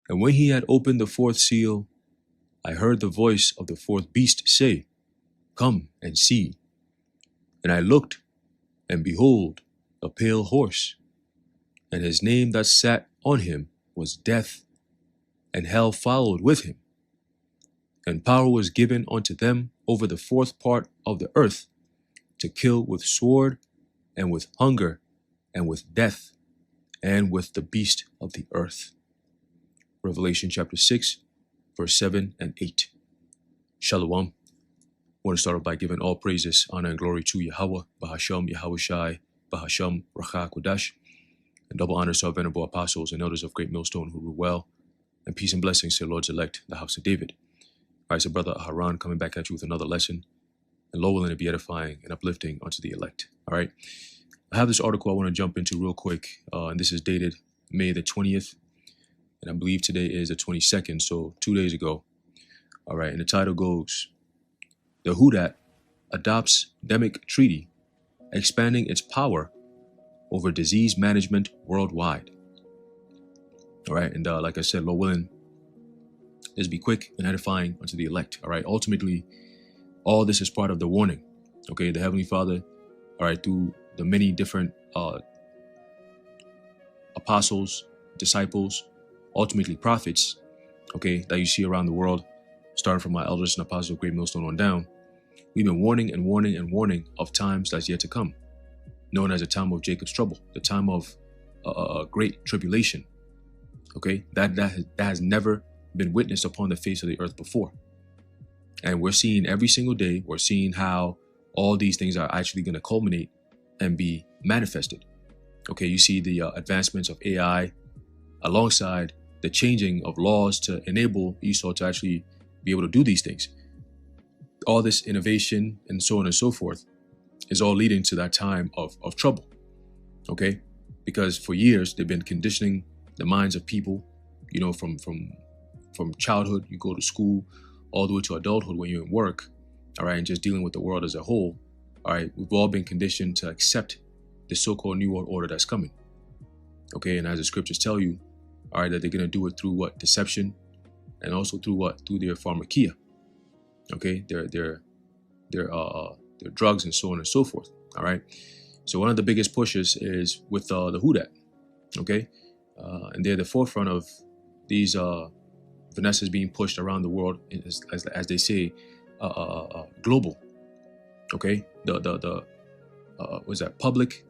And when he had opened the fourth seal, I heard the voice of the fourth beast say, Come and see. And I looked, and behold, a pale horse, and his name that sat on him was Death, and hell followed with him. And power was given unto them over the fourth part of the earth, to kill with sword, and with hunger, and with death, and with the beast of the earth. Revelation chapter 6, verse 7 and 8. Shalom. I want to start off by giving all praises, honor, and glory to Yahweh, Bahasham, Yahweh Shai, Bahasham, Racha Kodash, and double honors to our venerable apostles and elders of Great Millstone who rule well, and peace and blessings to the Lord's elect, the house of David. All right, so Brother Haran coming back at you with another lesson, and Lord willing to be edifying and uplifting unto the elect. All right, I have this article I want to jump into real quick, and this is dated May the 20th, and I believe today is the 22nd, so 2 days ago. All right, and the title goes, The Hudat Adopts Demic Treaty, Expanding Its Power Over Disease Management Worldwide. All right, and like I said, Lord willing, let's be quick and edifying unto the elect. All right, ultimately, all this is part of the warning. Okay, the Heavenly Father, all right, through the many different apostles, disciples, ultimately prophets, okay, that you see around the world, starting from my elders and apostles of Great Millstone on down, we've been warning and warning and warning of times that's yet to come, known as the time of Jacob's trouble, the time of great tribulation. Okay, that has never been witnessed upon the face of the earth before. And we're seeing every single day, we're seeing how all these things are actually going to culminate and be manifested. Okay, you see the advancements of AI alongside the changing of laws to enable Esau to actually be able to do these things. All this innovation and so on and so forth is all leading to that time of trouble. Okay, because for years they've been conditioning the minds of people, you know, from childhood, you go to school, all the way to adulthood when you're in work, all right, and just dealing with the world as a whole. All right, we've all been conditioned to accept the so-called New World Order that's coming. Okay, and as the scriptures tell you, all right, that they're going to do it through what? Deception, and also through what? Through their pharmakia. Okay, their drugs and so on and so forth. All right, so one of the biggest pushes is with the Hudat. Okay, and they're the forefront of these Vanessa's being pushed around the world, as they say, global. Okay, the what's that? Public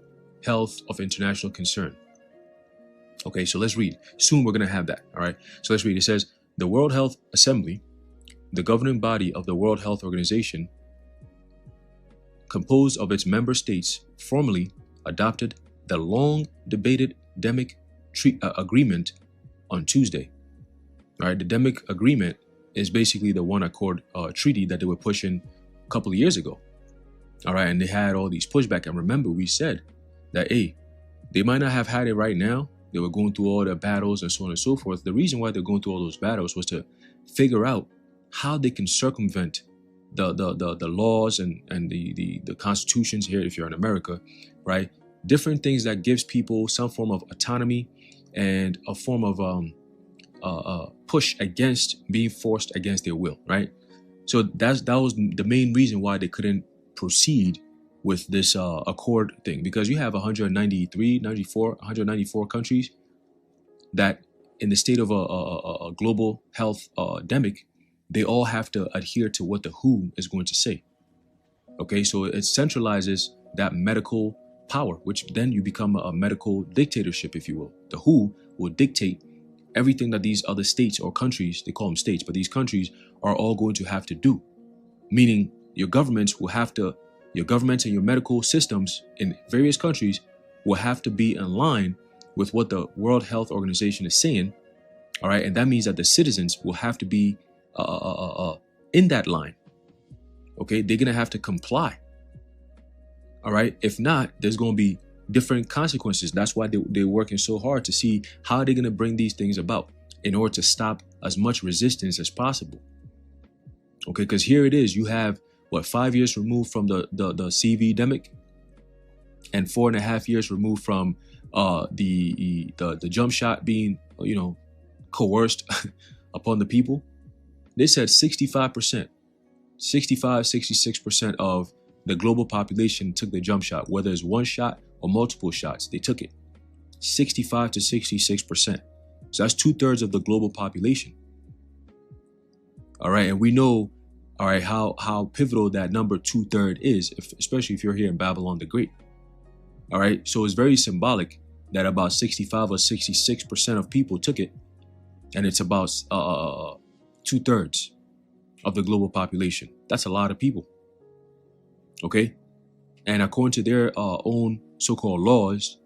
health of international concern. Okay, so let's read. Soon we're going to have that. All right, so let's read. It says, the World Health Assembly, the governing body of the World Health Organization, composed of its member states, formally adopted the long-debated Demic Agreement on Tuesday. All right, the Demic Agreement is basically the One Accord treaty that they were pushing a couple of years ago. All right, and they had all these pushback. And remember, we said that, hey, they might not have had it right now. They were going through all their battles and so on and so forth. The reason why they're going through all those battles was to figure out how they can circumvent the laws and the constitutions here, if you're in America, right? Different things that gives people some form of autonomy and a form of push against being forced against their will, right? So that was the main reason why they couldn't proceed with this accord thing, because you have 194 countries that in the state of a global health demic, they all have to adhere to what the WHO is going to say. Okay, so it centralizes that medical power, which then you become a medical dictatorship, if you will. The WHO will dictate everything that these other states or countries, they call them states, but these countries are all going to have to do. Meaning your governments and your medical systems in various countries will have to be in line with what the World Health Organization is saying. All right, and that means that the citizens will have to be in that line. Okay, they're gonna have to comply. All right, if not, there's gonna be different consequences. That's why they're working so hard to see how they're gonna bring these things about in order to stop as much resistance as possible. Okay, because here it is, you have 5 years removed from the CV demic, and 4.5 years removed from the jump shot being coerced upon the people. They said 65%, 65, 66% of the global population took the jump shot, whether it's one shot or multiple shots, they took it. 65 to 66%. So that's 2/3 of the global population. All right. And we know, all right, how pivotal that number 2/3 is, especially if you're here in Babylon the Great. All right. So it's very symbolic that about 65 or 66% of people took it. And it's about 2/3 of the global population. That's a lot of people. Okay. And according to their own so-called laws,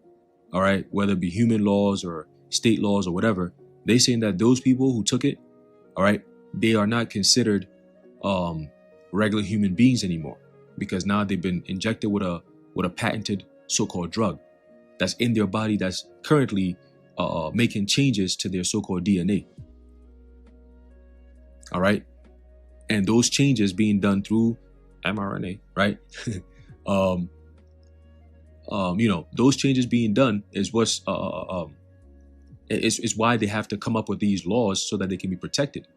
all right, whether it be human laws or state laws or whatever, they saying that those people who took it, all right, they are not considered regular human beings anymore, because now they've been injected with a patented so-called drug that's in their body that's currently making changes to their so-called DNA. All right, and those changes being done through mRNA, right? Those changes being done is what's is why they have to come up with these laws so that they can be protected.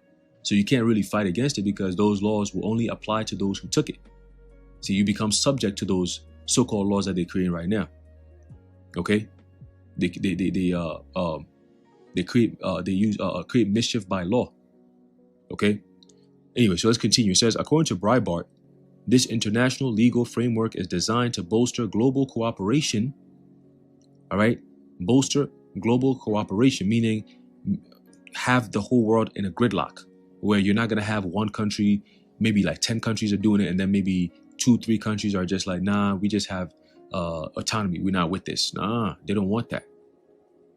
So you can't really fight against it because those laws will only apply to those who took it. So you become subject to those so-called laws that they're creating right now. Okay, they create mischief by law. Okay. Anyway, so let's continue. It says, according to Breitbart, this international legal framework is designed to bolster global cooperation. All right, bolster global cooperation, meaning have the whole world in a gridlock where you're not going to have one country, maybe like 10 countries are doing it, and then maybe 2-3 countries are just like, nah, we just have autonomy. We're not with this. Nah, they don't want that.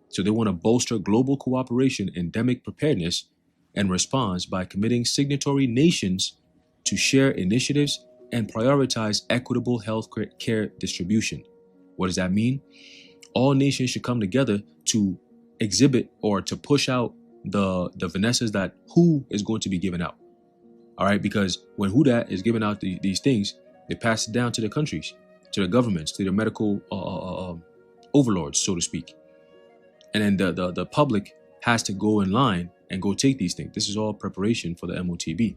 So they want to bolster global cooperation, endemic preparedness, and response by committing signatory nations to share initiatives and prioritize equitable health care distribution. What does that mean? All nations should come together to exhibit or to push out the Vanessas that WHO is going to be given out. All right, because when WHO that is giving out these things, they pass it down to the countries, to the governments, to the medical overlords, so to speak. And then the public has to go in line and go take these things. This is all preparation for the MOTB.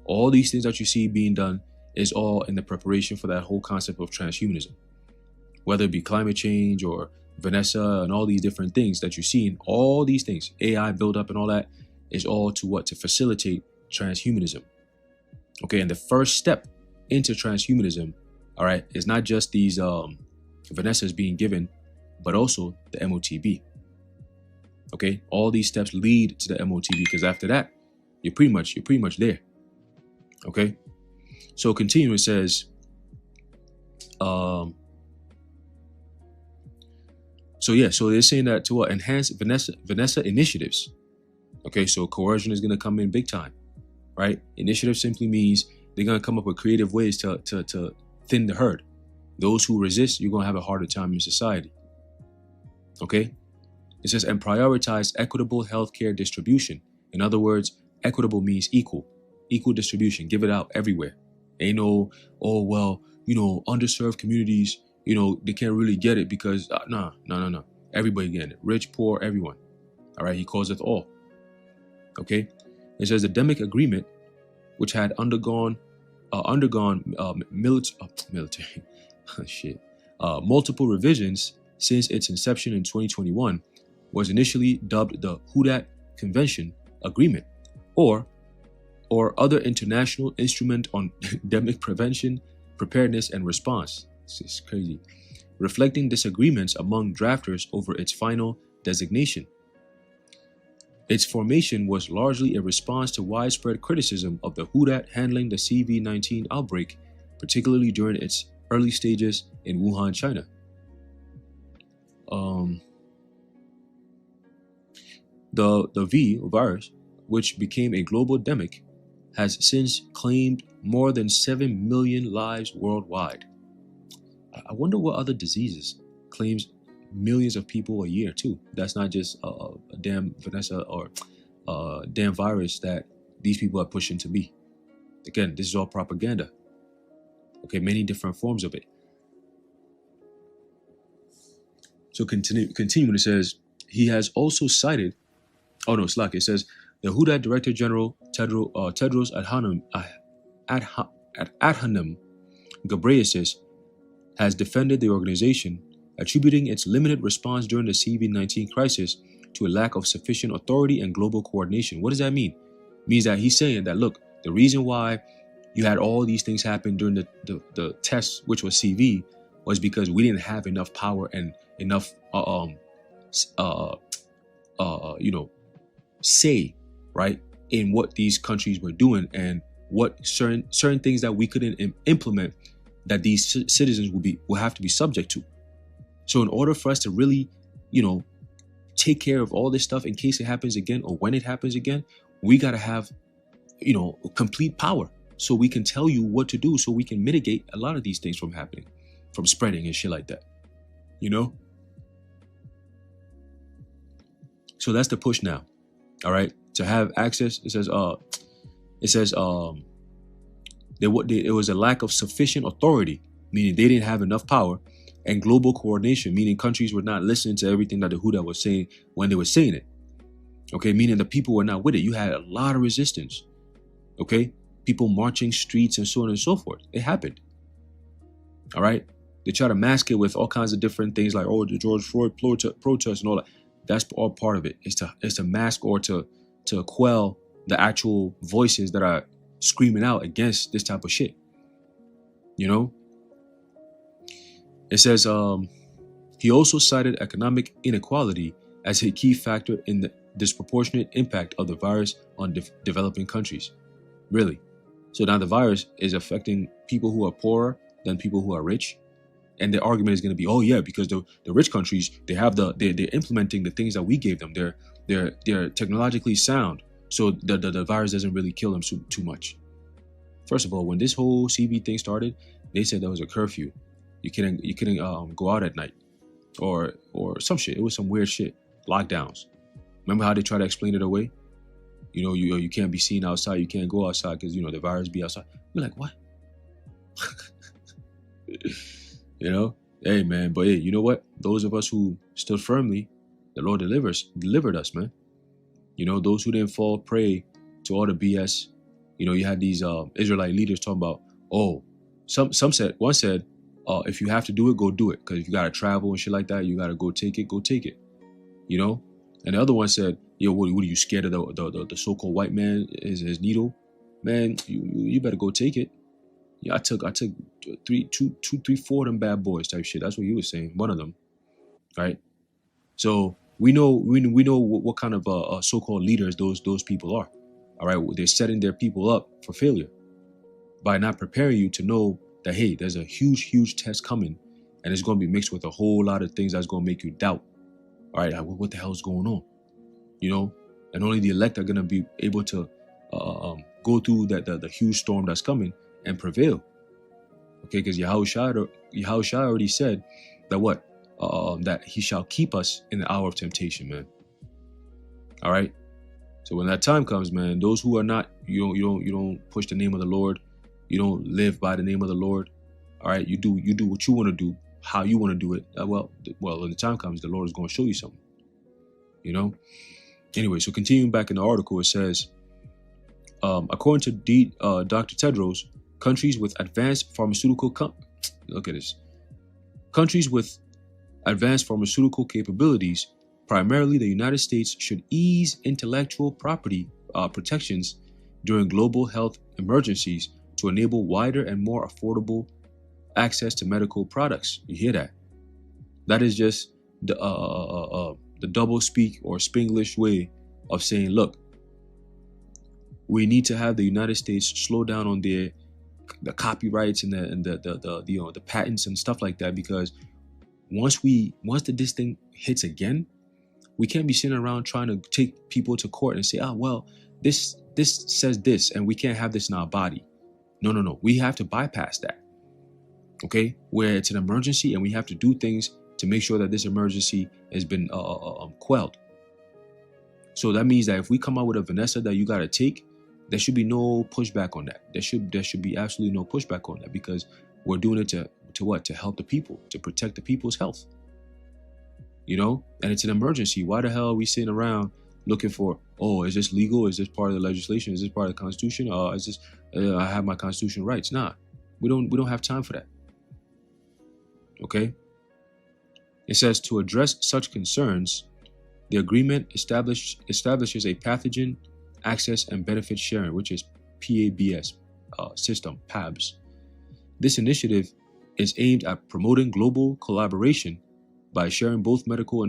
All these things that you see being done is all in the preparation for that whole concept of transhumanism. Whether it be climate change or Vanessa and all these different things that you're seeing, all these things, AI buildup and all that, is all to what? To facilitate transhumanism. Okay, and the first step into transhumanism, all right, is not just these Vanessas being given, but also the MOTB. Okay, all these steps lead to the MOTB, because after that, you're pretty much there. Okay, so continuing, it says, so they're saying that to enhance Vanessa initiatives. Okay, so coercion is going to come in big time, right? Initiative simply means they're going to come up with creative ways to thin the herd. Those who resist, you're going to have a harder time in society. Okay, it says, and prioritize equitable healthcare distribution. In other words, equitable means equal distribution. Give it out everywhere. Ain't no, oh well, underserved communities, they can't really get it because no. Everybody getting it. Rich, poor, everyone. All right, he calls it all. Okay, it says the Demic Agreement, which had undergone multiple revisions since its inception in 2021, was initially dubbed the Hudat Convention Agreement, or other international instrument on endemic prevention, preparedness, and response. This is crazy. Reflecting disagreements among drafters over its final designation. Its formation was largely a response to widespread criticism of the Hudat handling the CV-19 outbreak, particularly during its early stages in Wuhan, China. The V virus, which became a global demic, has since claimed more than 7 million lives worldwide. I wonder what other diseases claims millions of people a year too. That's not just a damn Vanessa or a damn virus that these people are pushing to be. Again, this is all propaganda. Okay, many different forms of it. So continuing, it says, he has also cited Oh no, Slack. It says the Huda Director General Tedros Adhanom Ghebreyesus has defended the organization, attributing its limited response during the COVID-19 crisis to a lack of sufficient authority and global coordination. What does that mean? It means that he's saying that, look, the reason why you had all these things happen during the test, which was CV, was because we didn't have enough power and enough, you know, say, right, in what these countries were doing and what certain things that we couldn't implement that these citizens will have to be subject to. So in order for us to really, you know, take care of all this stuff in case it happens again or when it happens again, we got to have, you know, complete power so we can tell you what to do, so we can mitigate a lot of these things from happening, from spreading and shit like that, you know? So that's the push now. All right. To have access, it says it was a lack of sufficient authority, meaning they didn't have enough power, and global coordination, meaning countries were not listening to everything that the Huda was saying when they were saying it. Okay, meaning the people were not with it. You had a lot of resistance. Okay, people marching streets and so on and so forth. It happened. All right, they try to mask it with all kinds of different things like, oh, the George Floyd protest and all that. That's all part of it. It's to mask or to quell the actual voices that are screaming out against this type of shit. You know? It says he also cited economic inequality as a key factor in the disproportionate impact of the virus on developing countries. Really? So now the virus is affecting people who are poorer than people who are rich. And the argument is going to be, oh yeah, because the rich countries, they're implementing the things that we gave them. They're technologically sound, so the virus doesn't really kill them too much. First of all, when this whole CV thing started, they said there was a curfew. You couldn't go out at night, or some shit. It was some weird shit. Lockdowns. Remember how they try to explain it away? You know, you can't be seen outside. You can't go outside because, you know, the virus be outside. We're like, what? You know, hey man, but hey, you know what? Those of us who stood firmly, the Lord delivered us, man. You know, those who didn't fall prey to all the BS. You know, you had these Israelite leaders talking about, oh, one said, if you have to do it, go do it, because if you gotta travel and shit like that, you gotta go take it. You know, and the other one said, yo, what are you scared of the so-called white man, his needle, man? You better go take it. Yeah, I took 3, 4 of them bad boys type shit. That's what he was saying. One of them, right? So we know what kind of so-called leaders those people are. All right, they're setting their people up for failure by not preparing you to know that, hey, there's a huge test coming, and it's going to be mixed with a whole lot of things that's going to make you doubt. All right, what the hell is going on? You know, and only the elect are going to be able to go through the huge storm that's coming and prevail. Okay, because Yahushua already said that that he shall keep us in the hour of temptation, man. All right. So when that time comes, man, those who are not, you don't push the name of the Lord, you don't live by the name of the Lord. All right, you do what you want to do, how you want to do it. Well, when the time comes, the Lord is going to show you something. You know. Anyway, so continuing back in the article, it says, according to Dr. Tedros, countries with advanced pharmaceutical countries with advanced pharmaceutical capabilities, primarily the United States, should ease intellectual property protections during global health emergencies to enable wider and more affordable access to medical products. You hear that? That is just the double speak or Spanglish way of saying, look, we need to have the United States slow down on the copyrights and the patents and stuff like that, because once this thing hits again, we can't be sitting around trying to take people to court and say, well, this says this and we can't have this in our body. No. We have to bypass that. Okay, where it's an emergency and we have to do things to make sure that this emergency has been quelled. So that means that if we come out with a Vanessa that you got to take, there should be no pushback on that. There should be absolutely no pushback on that, because we're doing it to what? To help the people, to protect the people's health. You know, and it's an emergency. Why the hell are we sitting around looking for, oh, is this legal? Is this part of the legislation? Is this part of the Constitution? Is this I have my constitutional rights? Nah, we don't have time for that. Okay. It says to address such concerns, the agreement establishes a pathogen access and benefit sharing, which is PABS system, PABS. This initiative is aimed at promoting global collaboration by sharing both medical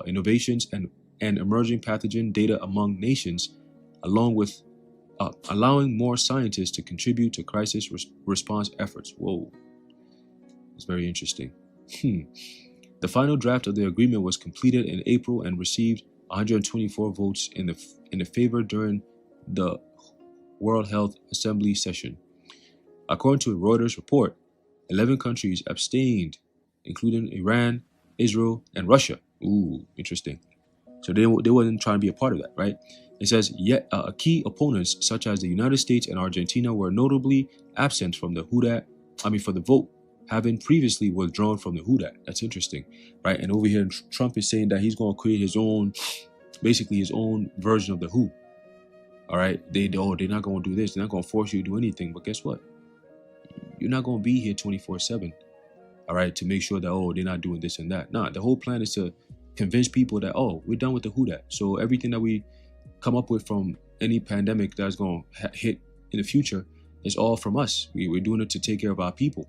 innovations and emerging pathogen data among nations, along with allowing more scientists to contribute to crisis response efforts. Whoa, it's very interesting. The final draft of the agreement was completed in April and received 124 votes in the favor during the World Health Assembly session. According to a Reuters report, 11 countries abstained, including Iran, Israel, and Russia. Ooh, interesting. So they wasn't trying to be a part of that, right? It says, yet key opponents such as the United States and Argentina were notably absent from the for the vote, having previously withdrawn from the Hudat. That's interesting, right? And over here, Trump is saying that he's going to create his own, basically his own version of the WHO. All right, they're not going to do this. They're not going to force you to do anything. But guess what? You're not going to be here 24/7. All right, to make sure that they're not doing this and that. Nah, the whole plan is to convince people that we're done with the Hudat. So everything that we come up with from any pandemic that's going to hit in the future is all from us. We're doing it to take care of our people.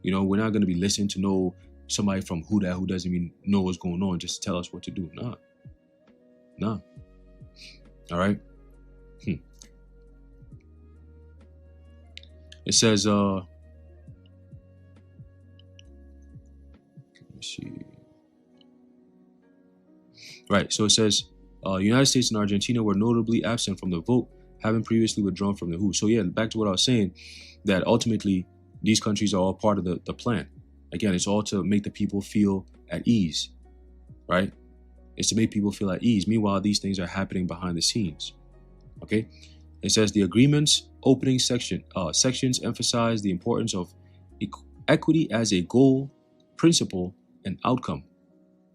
You know, we're not going to be listening to somebody from Hudat who doesn't even know what's going on just to tell us what to do. Nah. All right. It says, let me see. Right. So it says, United States and Argentina were notably absent from the vote, having previously withdrawn from the WHO. So yeah, back to what I was saying, that ultimately these countries are all part of the plan. Again, it's all to make the people feel at ease, right? It's to make people feel at ease. Meanwhile, these things are happening behind the scenes. Okay. It says the agreement's opening sections emphasize the importance of equity as a goal, principle, and outcome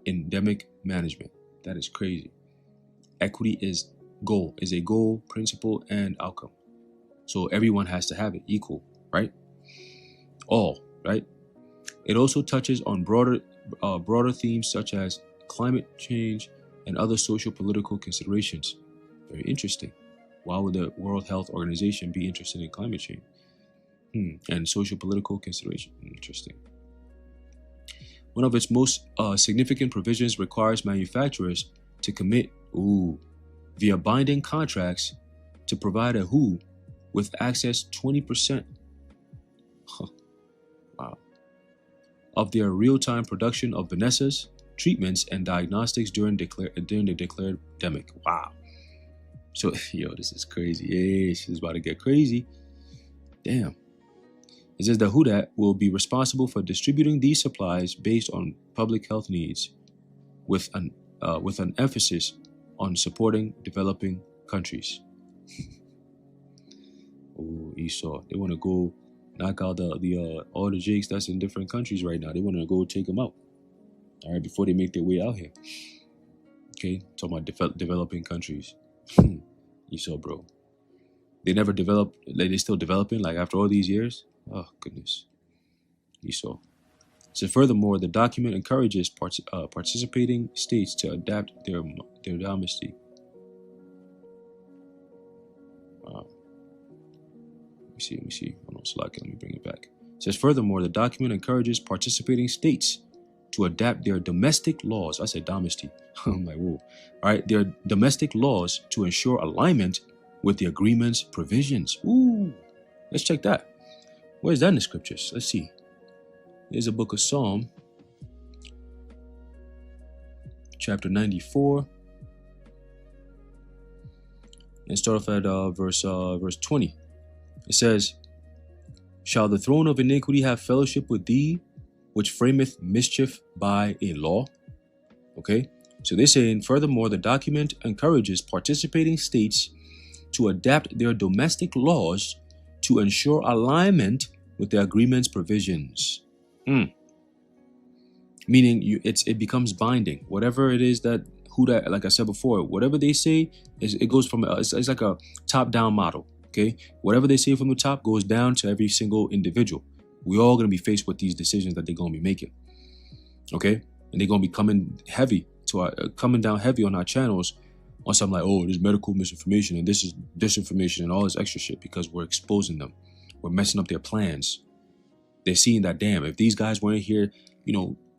in endemic management. That is crazy. Equity is a goal, principle, and outcome. So everyone has to have it equal, right? All, right? It also touches on broader themes such as climate change and other social political considerations. Very interesting. Why would the World Health Organization be interested in climate change? And social political consideration. Interesting. One of its most significant provisions requires manufacturers to commit, via binding contracts, to provide a WHO with access 20%. Wow. Of their real-time production of Vanessa's treatments and diagnostics during the declared pandemic. Wow. So, this is crazy. Yeah, this is about to get crazy. Damn. It says the Hudat will be responsible for distributing these supplies based on public health needs, with an emphasis on supporting developing countries. Esau, they want to go knock out all the jakes that's in different countries right now. They want to go take them out. All right, before they make their way out here. Okay, talking about developing countries. Esau, bro. They never developed, like they still developing, like after all these years? Oh, goodness. Esau. So furthermore, the document encourages participating states to adapt their domestic. Let me see. Hold on, Slack. Let me bring it back. It says, furthermore, the document encourages participating states to adapt their domestic laws. I said domestic. I'm like, whoa. All right, their domestic laws to ensure alignment with the agreement's provisions. Ooh, let's check that. Where's that in the scriptures? Let's see. There's a book of Psalm, chapter 94. And start off at verse 20. It says, shall the throne of iniquity have fellowship with thee, which frameth mischief by a law? Okay, so they're saying, furthermore, the document encourages participating states to adapt their domestic laws to ensure alignment with the agreement's provisions. Meaning it becomes binding. Whatever it is that who that, like I said before, whatever they say, it goes from, it's like a top-down model, okay? Whatever they say from the top goes down to every single individual. We're all going to be faced with these decisions that they're going to be making, okay? And they're going to be coming down heavy on our channels on something like, oh, there's medical misinformation and this is disinformation and all this extra shit, because we're exposing them. We're messing up their plans. They're seeing that, damn, if these guys weren't here,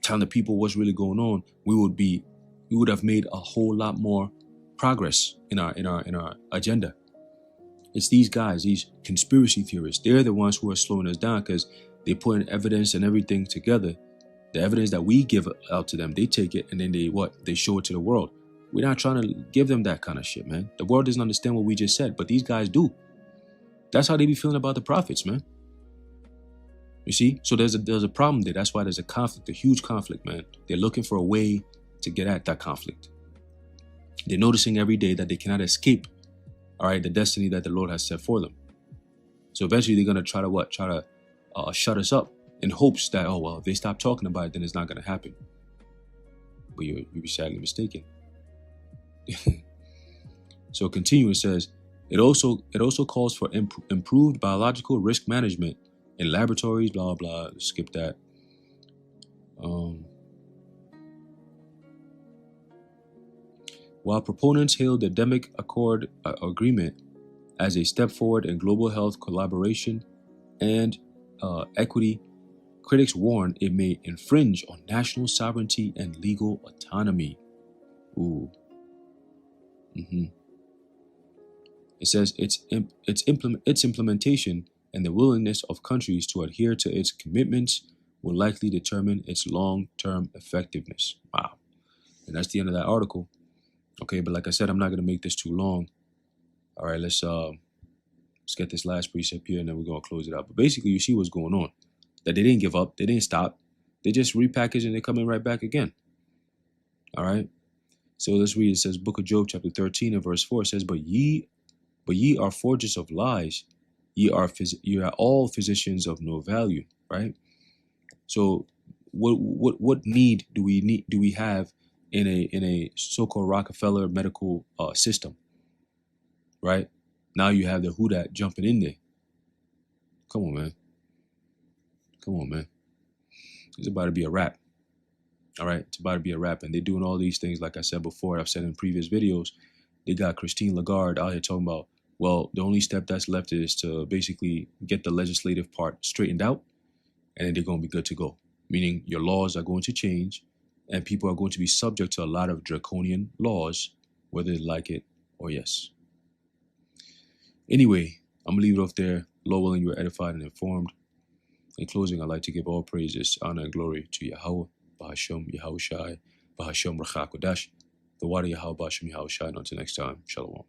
telling the people what's really going on, we would have made a whole lot more progress in our agenda. It's these guys, these conspiracy theorists. They're the ones who are slowing us down, because they put in evidence and everything together. The evidence that we give out to them, they take it and then they show it to the world. We're not trying to give them that kind of shit, man. The world doesn't understand what we just said, but these guys do. That's how they be feeling about the prophets, man. You see? So there's a problem there. That's why there's a conflict, a huge conflict, man. They're looking for a way to get at that conflict. They're noticing every day that they cannot escape, all right, the destiny that the Lord has set for them. So eventually they're going to try to shut us up in hopes that, oh, well, if they stop talking about it, then it's not going to happen. But you'd be sadly mistaken. So continue, it says, it also calls for improved biological risk management in laboratories, blah, blah, skip that. While proponents hail the Demic Accord agreement as a step forward in global health collaboration and equity, critics warn it may infringe on national sovereignty and legal autonomy. Ooh. It says its implementation and the willingness of countries to adhere to its commitments will likely determine its long-term effectiveness. Wow. And that's the end of that article. Okay, but like I said, I'm not going to make this too long. All right, let's get this last precept here, and then we're going to close it out. But basically, you see what's going on. That they didn't give up. They didn't stop. They just repackaged and they're coming right back again. All right. So let's read. It says, Book of Job, chapter 13 and verse 4. It says, But ye are forgers of lies. Ye are all physicians of no value. Right. So what need do we have in a so-called Rockefeller medical system? Right. Now you have the who dat jumping in there. Come on, man. Come on, man. It's about to be a wrap. All right. It's about to be a wrap. And they're doing all these things, like I said before, I've said in previous videos. They got Christine Lagarde out here talking about, well, the only step that's left is to basically get the legislative part straightened out, and then they're going to be good to go. Meaning your laws are going to change, and people are going to be subject to a lot of draconian laws, whether they like it or yes. Anyway, I'm going to leave it off there. Lord willing, you are edified and informed. In closing, I'd like to give all praises, honor, and glory to Yahweh, Bahashem, Yahushai, Bahashem, Rachakodash, the water Yahweh, Bahashem, Yahushai. And until next time, Shalom.